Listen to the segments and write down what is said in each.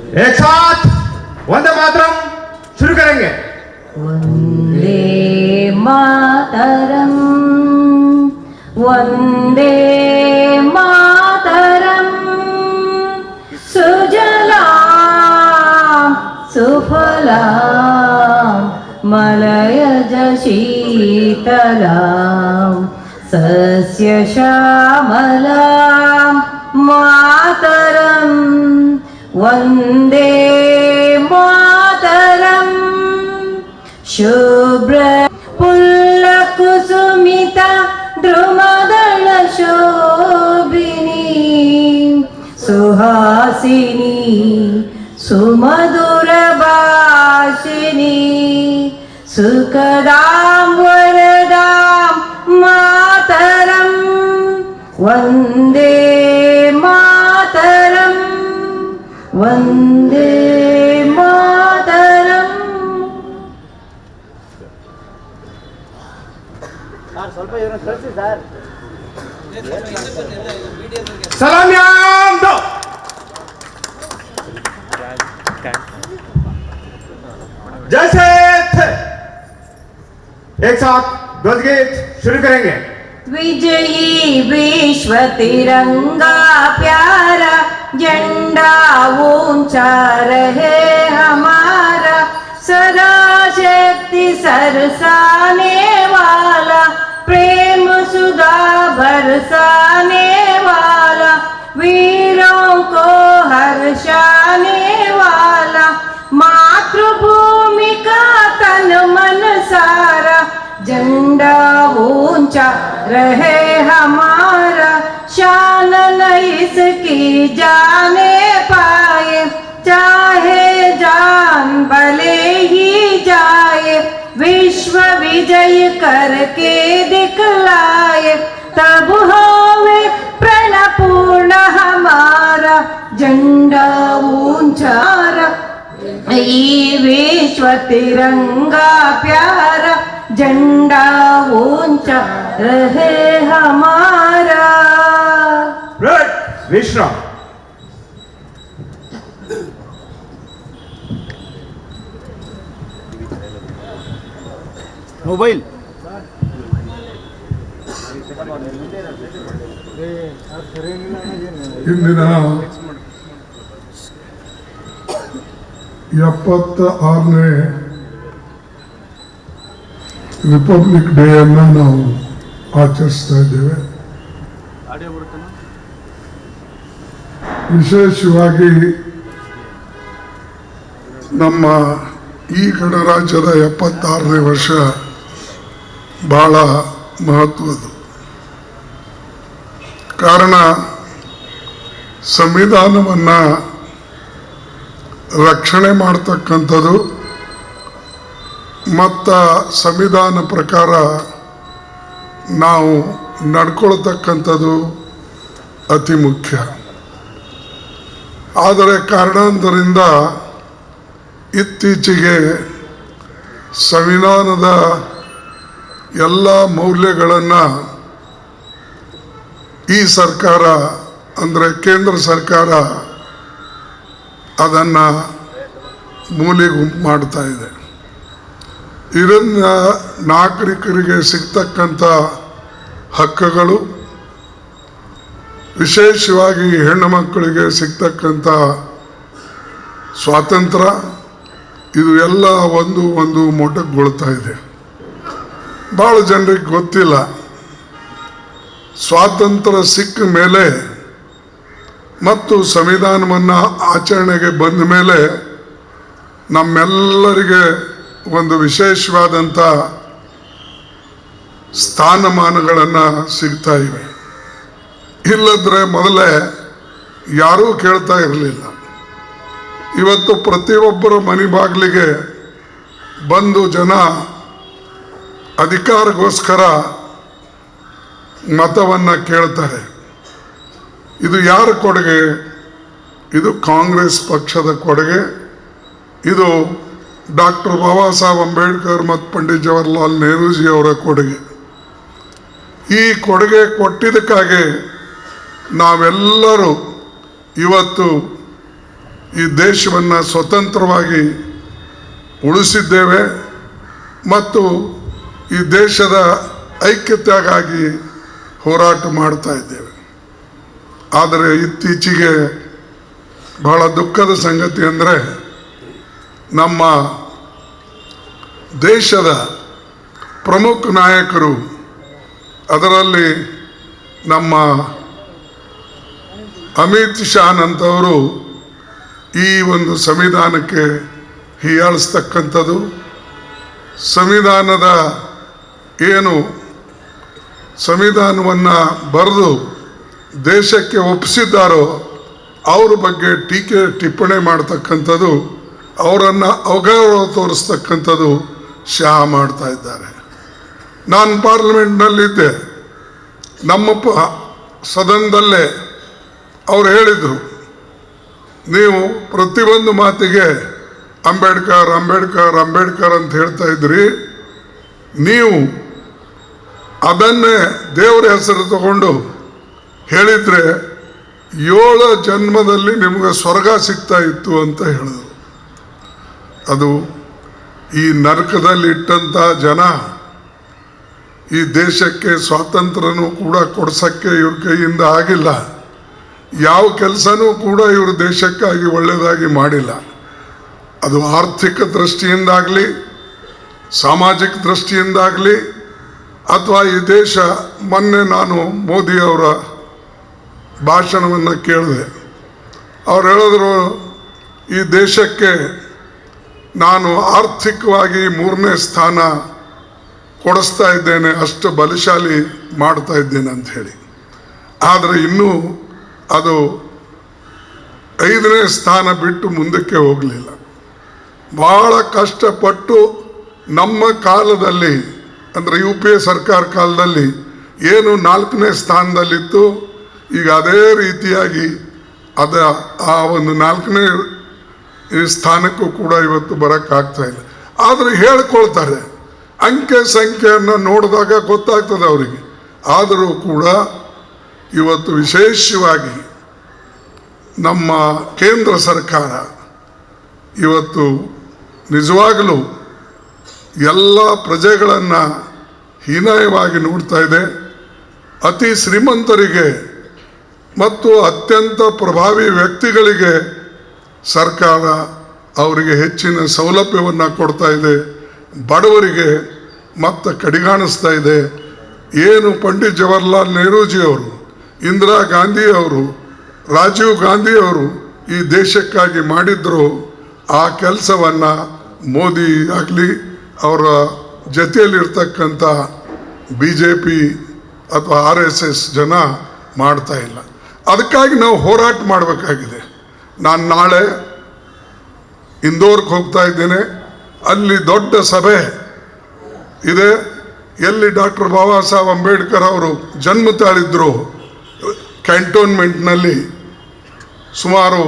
एक साथ वंदे मातरम शुरू करेंगे। वंदे मातरम, वंदे मातरम, सुजलाम सुफलाम मलयज शीतलाम सस्य श्यामलाम मातरम, वंदे मातरम। शुभ्र पुल्लकुसुमिता द्रुमदल शोभिनी सुहासिनी सुमधुर भाषिणी सुखदां वरदां मातरं, वंदे मातरं, वंदे मातरं। सलाम दो। जैसे थे एक साथ ध्वज गीत शुरू करेंगे। विजयी विश्व तिरंगा प्यारा झंडा ऊंचा रहे हमारा, सदा शक्ति सरसाने वाला प्रेम सुधा बरसाने वाला, वीरों को हर्षाने वाला, मातृभूमि का तन मन सारा, झंडा ऊंचा रहे हमारा, शान न इसकी जाने पाए, चाहे जान भले ही जाए, विश्व विजय करके दिखलाए, तब होवे प्रण पूर्ण हमारा, झंडा ऊंचा ये विश्व तिरंगा प्यारा, झंडा ऊंचा रहे हमारा। विश्राम। मोबाइल ಇಂದಿನ 76ನೇ ರಿಪಬ್ಲಿಕ್ ಡೇ ಅನ್ನು ನಾವು ಆಚರಿಸ್ತಾ ಇದ್ದೇವೆ. ವಿಶೇಷವಾಗಿ ನಮ್ಮ ಈ ಗಣರಾಜ್ಯದ 76ನೇ ವರ್ಷ ಬಹಳ ಮಹತ್ವದ್ದು. ಕಾರಣ ಸಂವಿಧಾನವನ್ನು ರಕ್ಷಣೆ ಮಾಡ್ತಕ್ಕಂಥದ್ದು ಮತ್ತು ಸಂವಿಧಾನ ಪ್ರಕಾರ ನಾವು ನಡ್ಕೊಳ್ತಕ್ಕಂಥದ್ದು ಅತಿ ಮುಖ್ಯ. ಆದರೆ ಕಾರಣಾಂತರದಿಂದ ಇತ್ತೀಚೆಗೆ ಸಂವಿಧಾನದ ಎಲ್ಲ ಮೌಲ್ಯಗಳನ್ನು ಈ ಸರ್ಕಾರ ಅಂದರೆ ಕೇಂದ್ರ ಸರ್ಕಾರ ಅದನ್ನು ಮೂಲೆಗೆ ಮಾಡ್ತಾ ಇದೆ. ಇದರಿಂದ ನಾಗರಿಕರಿಗೆ ಸಿಗ್ತಕ್ಕಂಥ ಹಕ್ಕುಗಳು, ವಿಶೇಷವಾಗಿ ಹೆಣ್ಣು ಮಕ್ಕಳಿಗೆ ಸಿಗ್ತಕ್ಕಂಥ ಸ್ವಾತಂತ್ರ್ಯ, ಇದು ಎಲ್ಲ ಒಂದು ಮೊಟಕುಗೊಳ್ತಾ ಇದೆ. ಭಾಳ ಜನರಿಗೆ ಗೊತ್ತಿಲ್ಲ. ಸ್ವಾತಂತ್ರ್ಯ ಸಿಕ್ಕ ಮೇಲೆ ಮತ್ತು ಸಂವಿಧಾನವನ್ನು ಆಚರಣೆಗೆ ಬಂದ ಮೇಲೆ ನಮ್ಮೆಲ್ಲರಿಗೆ ಒಂದು ವಿಶೇಷವಾದಂಥ ಸ್ಥಾನಮಾನಗಳನ್ನು ಸಿಗ್ತಾ ಇವೆ. ಇಲ್ಲದ್ರೆ ಮೊದಲೇ ಯಾರೂ ಕೇಳ್ತಾ ಇರಲಿಲ್ಲ. ಇವತ್ತು ಪ್ರತಿಯೊಬ್ಬರ ಮನೆ ಬಾಗಿಲಿಗೆ ಬಂದು ಜನ ಅಧಿಕಾರಕ್ಕೋಸ್ಕರ ಮತವನ್ನು ಕೇಳ್ತಾರೆ. ಇದು ಯಾರ ಕೊಡುಗೆ? ಇದು ಕಾಂಗ್ರೆಸ್ ಪಕ್ಷದ ಕೊಡುಗೆ. ಇದು ಡಾಕ್ಟರ್ ಬಾಬಾ ಸಾಹೇಬ್ ಅಂಬೇಡ್ಕರ್ ಮತ್ತು ಪಂಡಿತ್ ಜವಾಹರ್ಲಾಲ್ ನೆಹರೂಜಿ ಅವರ ಕೊಡುಗೆ. ಈ ಕೊಡುಗೆ ಕೊಟ್ಟಿದ್ದಕ್ಕಾಗಿ ನಾವೆಲ್ಲರೂ ಇವತ್ತು ಈ ದೇಶವನ್ನು ಸ್ವತಂತ್ರವಾಗಿ ಉಳಿಸಿದ್ದೇವೆ ಮತ್ತು ಈ ದೇಶದ ಐಕ್ಯತೆಗಾಗಿ ಹೋರಾಟ ಮಾಡ್ತಾ ಇದ್ದೇವೆ. ಆದರೆ ಇತ್ತೀಚೆಗೆ ಬಹಳ ದುಃಖದ ಸಂಗತಿ ಅಂದರೆ ನಮ್ಮ ದೇಶದ ಪ್ರಮುಖ ನಾಯಕರು, ಅದರಲ್ಲಿ ನಮ್ಮ ಅಮಿತ್ ಶಾನಂತವರು ಈ ಒಂದು ಸಂವಿಧಾನಕ್ಕೆ ಹೀಯಾಳಿಸ್ತಕ್ಕಂಥದ್ದು, ಸಂವಿಧಾನದ ಏನು ಸಂವಿಧಾನವನ್ನು ಬರೆದು ದೇಶಕ್ಕೆ ಒಪ್ಪಿಸಿದ್ದಾರೋ ಅವ್ರ ಬಗ್ಗೆ ಟೀಕೆ ಟಿಪ್ಪಣಿ ಮಾಡ್ತಕ್ಕಂಥದ್ದು, ಅವರನ್ನು ಅವಗೌರವ ತೋರಿಸ್ತಕ್ಕಂಥದ್ದು ಶಾ ಮಾಡ್ತಾ ಇದ್ದಾರೆ. ನಾನು ಪಾರ್ಲಿಮೆಂಟ್ನಲ್ಲಿದ್ದೆ, ನಮ್ಮ ಸದನದಲ್ಲೇ ಅವ್ರು ಹೇಳಿದರು, ನೀವು ಪ್ರತಿಯೊಂದು ಮಾತಿಗೆ ಅಂಬೇಡ್ಕರ್ ಅಂಬೇಡ್ಕರ್ ಅಂಬೇಡ್ಕರ್ ಅಂತ ಹೇಳ್ತಾ ಇದ್ರಿ, ನೀವು ಅದನ್ನೇ ದೇವರ ಹೆಸರು ತಗೊಂಡು ಹೇಳಿದರೆ 7 ಜನ್ಮದಲ್ಲಿ ನಿಮಗೆ ಸ್ವರ್ಗ ಸಿಗ್ತಾ ಇತ್ತು ಅಂತ ಹೇಳಿದ್ರು. ಅದು ಈ ನರಕದಲ್ಲಿ ಇಟ್ಟಂಥ ಜನ ಈ ದೇಶಕ್ಕೆ ಸ್ವಾತಂತ್ರ್ಯನೂ ಕೂಡ ಕೊಡ್ಸೋಕ್ಕೆ ಇವ್ರ ಕೈಯಿಂದ ಆಗಿಲ್ಲ. ಯಾವ ಕೆಲಸನೂ ಕೂಡ ಇವರು ದೇಶಕ್ಕಾಗಿ ಒಳ್ಳೆಯದಾಗಿ ಮಾಡಿಲ್ಲ. ಅದು ಆರ್ಥಿಕ ದೃಷ್ಟಿಯಿಂದಾಗಲಿ, ಸಾಮಾಜಿಕ ದೃಷ್ಟಿಯಿಂದಾಗಲಿ, ಅಥವಾ ಈ ದೇಶ, ಮೊನ್ನೆ ನಾನು ಮೋದಿಯವರ ಭಾಷಣವನ್ನು ಕೇಳಿದೆ. ಅವ್ರು ಹೇಳಿದ್ರು, ಈ ದೇಶಕ್ಕೆ ನಾನು ಆರ್ಥಿಕವಾಗಿ 3ನೇ ಸ್ಥಾನ ಕೊಡಿಸ್ತಾ ಇದ್ದೇನೆ, ಅಷ್ಟು ಬಲಶಾಲಿ ಮಾಡ್ತಾ ಇದ್ದೇನೆ ಅಂತ ಹೇಳಿ. ಆದರೆ ಇನ್ನೂ ಅದು 5ನೇ ಸ್ಥಾನ ಬಿಟ್ಟು ಮುಂದಕ್ಕೆ ಹೋಗಲಿಲ್ಲ. ಭಾಳ ಕಷ್ಟಪಟ್ಟು ನಮ್ಮ ಕಾಲದಲ್ಲಿ, ಅಂದರೆ UPA ಸರ್ಕಾರ ಕಾಲದಲ್ಲಿ ಏನು 4ನೇ ಸ್ಥಾನದಲ್ಲಿತ್ತು, ಈಗ ಅದೇ ರೀತಿಯಾಗಿ ಆ ಒಂದು 4ನೇ ಸ್ಥಾನಕ್ಕೂ ಕೂಡ ಇವತ್ತು ಬರೋಕ್ಕಾಗ್ತಾ ಇಲ್ಲ. ಆದರೆ ಹೇಳ್ಕೊಳ್ತಾರೆ, ಅಂಕೆ ಸಂಖ್ಯೆಯನ್ನು ನೋಡಿದಾಗ ಗೊತ್ತಾಗ್ತದೆ ಅವರಿಗೆ. ಆದರೂ ಕೂಡ ಇವತ್ತು ವಿಶೇಷವಾಗಿ ನಮ್ಮ ಕೇಂದ್ರ ಸರ್ಕಾರ ಇವತ್ತು ನಿಜವಾಗಲೂ ಎಲ್ಲ ಪ್ರಜೆಗಳನ್ನು ಹೀನಾಯವಾಗಿ ನೋಡ್ತಾ ಇದೆ. ಅತಿ ಶ್ರೀಮಂತರಿಗೆ ಮತ್ತು ಅತ್ಯಂತ ಪ್ರಭಾವಿ ವ್ಯಕ್ತಿಗಳಿಗೆ ಸರ್ಕಾರ ಅವರಿಗೆ ಹೆಚ್ಚಿನ ಸೌಲಭ್ಯವನ್ನು ಕೊಡ್ತಾ ಇದೆ, ಬಡವರಿಗೆ ಮತ್ತೆ ಕಡಿಗಾಣಿಸ್ತಾ ಇದೆ. ಏನು ಪಂಡಿತ್ ಜವಾಹರ್ಲಾಲ್ ನೆಹರೂಜಿಯವರು, ಇಂದಿರಾ ಗಾಂಧಿಯವರು, ರಾಜೀವ್ ಗಾಂಧಿಯವರು ಈ ದೇಶಕ್ಕಾಗಿ ಮಾಡಿದ್ರು, ಆ ಕೆಲಸವನ್ನು ಮೋದಿ ಆಗಲಿ ಅವರ ಜೊತೆಯಲ್ಲಿರ್ತಕ್ಕಂಥ BJP ಅಥವಾ RSS ಜನ ಮಾಡ್ತಾ ಇಲ್ಲ. ಅದಕ್ಕಾಗಿ ನಾವು ಹೋರಾಟ ಮಾಡಬೇಕಾಗಿದೆ. ನಾನು ನಾಳೆ ಇಂದೋರ್ಗೆ ಹೋಗ್ತಾ ಇದ್ದೇನೆ. ಅಲ್ಲಿ ದೊಡ್ಡ ಸಭೆ ಇದೆ, ಎಲ್ಲಿ ಡಾಕ್ಟರ್ ಬಾಬಾ ಸಾಹೇಬ್ ಅಂಬೇಡ್ಕರ್ ಅವರು ಜನ್ಮ ತಾಳಿದ್ರು. ಕ್ಯಾಂಟೋನ್ಮೆಂಟ್ನಲ್ಲಿ ಸುಮಾರು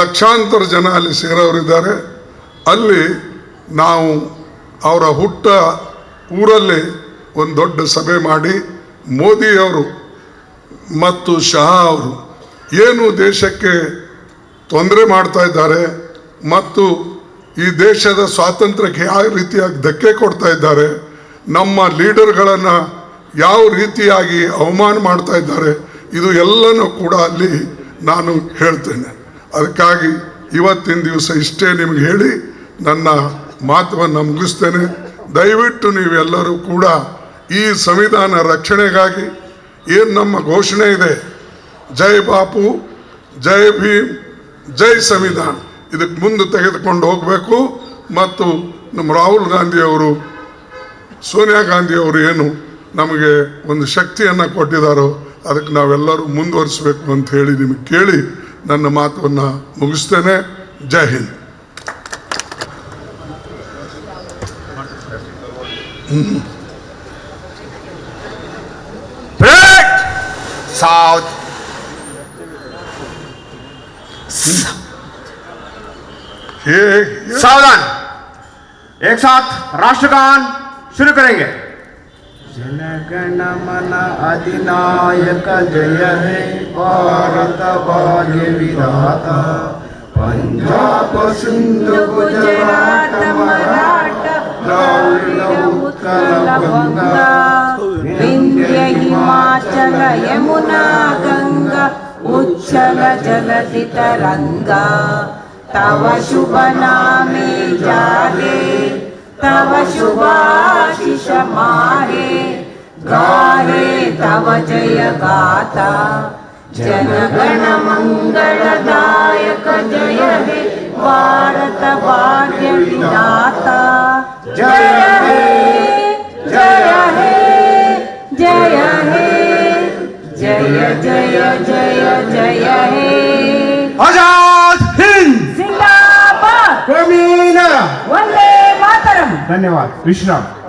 ಲಕ್ಷಾಂತರ ಜನ ಅಲ್ಲಿ ಸೇರೋರಿದ್ದಾರೆ. ಅಲ್ಲಿ ನಾವು ಅವರ ಹುಟ್ಟ ಊರಲ್ಲಿ ಒಂದು ದೊಡ್ಡ ಸಭೆ ಮಾಡಿ, ಮೋದಿಯವರು ಮತ್ತು ಶಾ ಅವರು ಏನು ದೇಶಕ್ಕೆ ತೊಂದರೆ ಮಾಡ್ತಾ ಇದ್ದಾರೆ ಮತ್ತು ಈ ದೇಶದ ಸ್ವಾತಂತ್ರ್ಯಕ್ಕೆ ಯಾವ ರೀತಿಯಾಗಿ ಧಕ್ಕೆ ಕೊಡ್ತಾ ಇದ್ದಾರೆ, ನಮ್ಮ ಲೀಡರ್ಗಳನ್ನು ಯಾವ ರೀತಿಯಾಗಿ ಅವಮಾನ ಮಾಡ್ತಾ ಇದ್ದಾರೆ, ಇದು ಎಲ್ಲನೂ ಕೂಡ ಅಲ್ಲಿ ನಾನು ಹೇಳ್ತೇನೆ. ಅದಕ್ಕಾಗಿ ಇವತ್ತಿನ ದಿವಸ ಇಷ್ಟೇ ನಿಮಗೆ ಹೇಳಿ ನನ್ನ ಮಾತನ್ನು ಮುಗಿಸ್ತೇನೆ. ದಯವಿಟ್ಟು ನೀವೆಲ್ಲರೂ ಕೂಡ ಈ ಸಂವಿಧಾನ ರಕ್ಷಣೆಗಾಗಿ ಏನು ನಮ್ಮ ಘೋಷಣೆ ಇದೆ, ಜೈ ಬಾಪು, ಜೈ ಭೀಮ್, ಜೈ ಸಂವಿಧಾನ, ಇದಕ್ಕೆ ಮುಂದೆ ತೆಗೆದುಕೊಂಡು ಹೋಗಬೇಕು. ಮತ್ತು ನಮ್ಮ ರಾಹುಲ್ ಗಾಂಧಿಯವರು, ಸೋನಿಯಾ ಗಾಂಧಿಯವರು ಏನು ನಮಗೆ ಒಂದು ಶಕ್ತಿಯನ್ನು ಕೊಟ್ಟಿದ್ದಾರೋ ಅದಕ್ಕೆ ನಾವೆಲ್ಲರೂ ಮುಂದುವರಿಸಬೇಕು ಅಂತ ಹೇಳಿ ನಿಮಗೆ ಕೇಳಿ ನನ್ನ ಮಾತನ್ನು ಮುಗಿಸ್ತೇನೆ. ಜೈ ಹಿಂದ್. साउथ सावधान, एक साथ राष्ट्रगान शुरू करेंगे. जनगण मन अधिनायक जय हे भारत भाग्य विधाता पंजाब सिंधु गुजरात मराठा द्राविड उत्कल गंगा विंध्य हिमाचल यमुना गंगा उच्छल जलधि तरंगा तव शुभ नामे जागे तव शुभाशिष माहे गाहे तव जय गाथा जनगण मंगलदायक जय हे भारत भाग्य विधाता जय हे जय हे जय हे जय जय जय जय हे आजाद हिंद जिंदाबाद कमी न वंदे मातरम धन्यवाद विश्राम